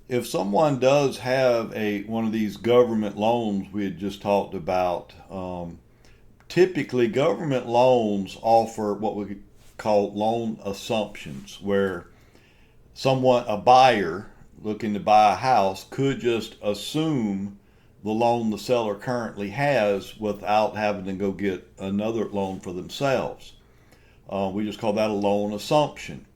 if someone does have one of these government loans we had just talked about, typically government loans offer what we call loan assumptions, where a buyer looking to buy a house could just assume the loan the seller currently has without having to go get another loan for themselves. We just call that a loan assumption.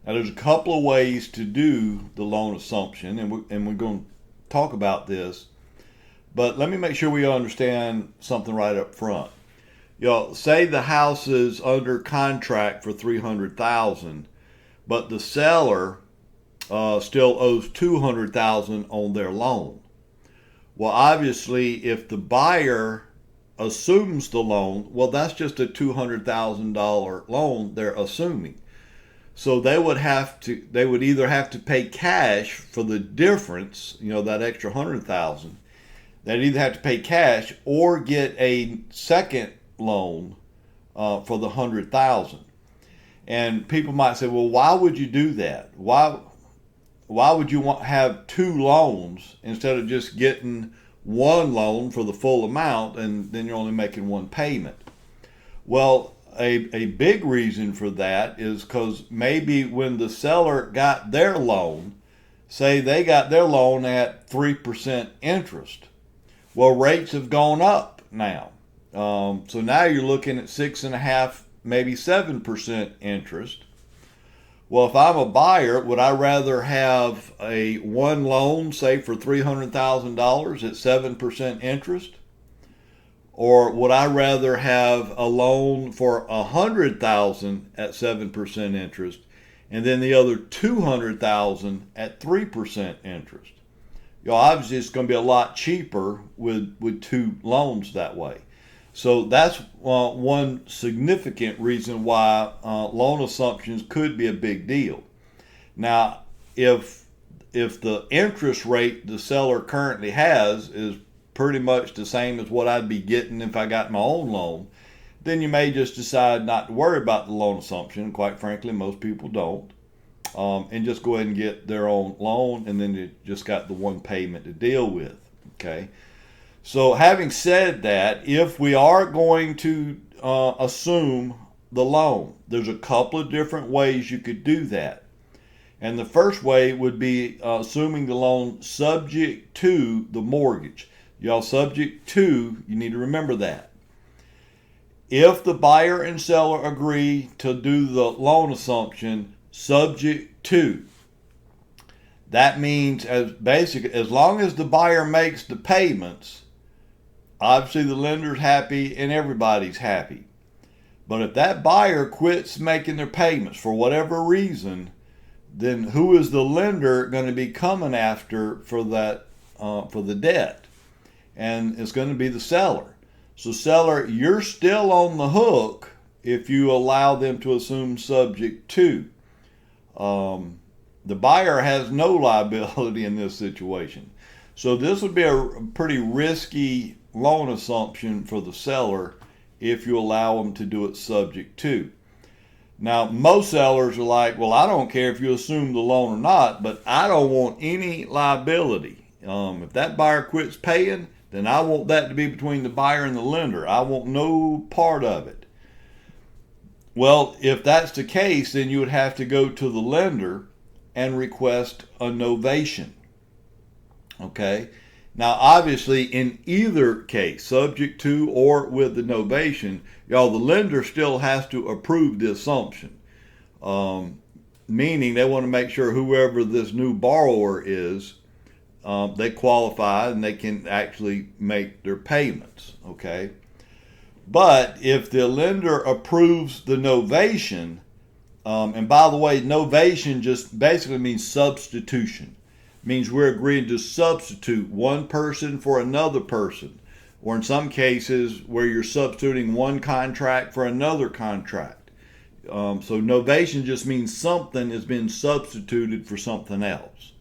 Now, there's a couple of ways to do the loan assumption, and we're going to talk about this. But let me make sure we understand something right up front. Say the house is under contract for 300,000, but the seller still owes 200,000 on their loan. Well, obviously, if the buyer assumes the loan, well, that's just a $200,000 loan they're assuming. So they would either have to pay cash for the difference, that extra 100,000. They'd either have to pay cash or get a second loan for the 100,000. And people might say, well, why would you do that? Why would you have two loans instead of just getting one loan for the full amount and then you're only making one payment? Well, a big reason for that is because maybe when the seller got their loan, say they got their loan at 3% interest. Well, rates have gone up now. So now you're looking at 6.5%, maybe 7% interest. Well, if I'm a buyer, would I rather have a one loan, say for $300,000 at 7% interest? Or would I rather have a loan for 100,000 at 7% interest and then the other 200,000 at 3% interest? Obviously it's going to be a lot cheaper with two loans that way. So that's one significant reason why loan assumptions could be a big deal. Now, if the interest rate the seller currently has is pretty much the same as what I'd be getting if I got my own loan, then you may just decide not to worry about the loan assumption. Quite frankly, most people don't. And just go ahead and get their own loan, and then you just got the one payment to deal with. Okay. So having said that, if we are going to assume the loan, there's a couple of different ways you could do that. And the first way would be assuming the loan subject to the mortgage. Subject to, you need to remember that. If the buyer and seller agree to do the loan assumption subject to, that means as long as the buyer makes the payments, obviously the lender's happy and everybody's happy. But if that buyer quits making their payments for whatever reason, then who is the lender going to be coming after for that for the debt? And it's going to be the seller. So seller, you're still on the hook if you allow them to assume subject to. The buyer has no liability in this situation. So this would be a pretty risky loan assumption for the seller if you allow them to do it subject to. Now, most sellers are like, well, I don't care if you assume the loan or not, but I don't want any liability. If that buyer quits paying, then I want that to be between the buyer and the lender. I want no part of it. Well, if that's the case, then you would have to go to the lender and request a novation. Okay? Now, obviously, in either case, subject to or with the novation, the lender still has to approve the assumption. Meaning they want to make sure whoever this new borrower is, they qualify and they can actually make their payments. Okay? But if the lender approves the novation, and by the way, novation just basically means substitution. Means we're agreeing to substitute one person for another person, or in some cases where you're substituting one contract for another contract. So novation just means something has been substituted for something else.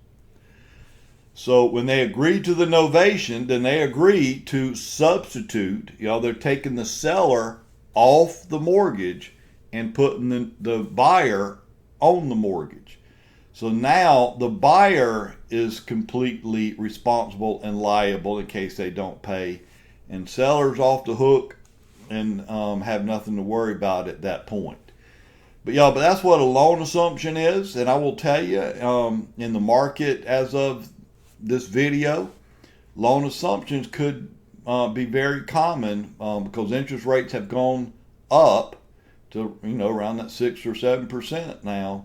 So when they agree to the novation, then they agree to substitute. They're taking the seller off the mortgage and putting the buyer on the mortgage. So now the buyer is completely responsible and liable in case they don't pay, and seller's off the hook and have nothing to worry about at that point. But that's what a loan assumption is, and I will tell you, in the market as of this video, loan assumptions could be very common because interest rates have gone up to around that 6 or 7% now,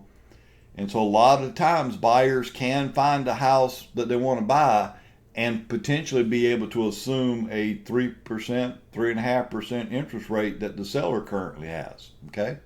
and so a lot of times buyers can find a house that they want to buy and potentially be able to assume a 3%, 3.5% interest rate that the seller currently has. Okay.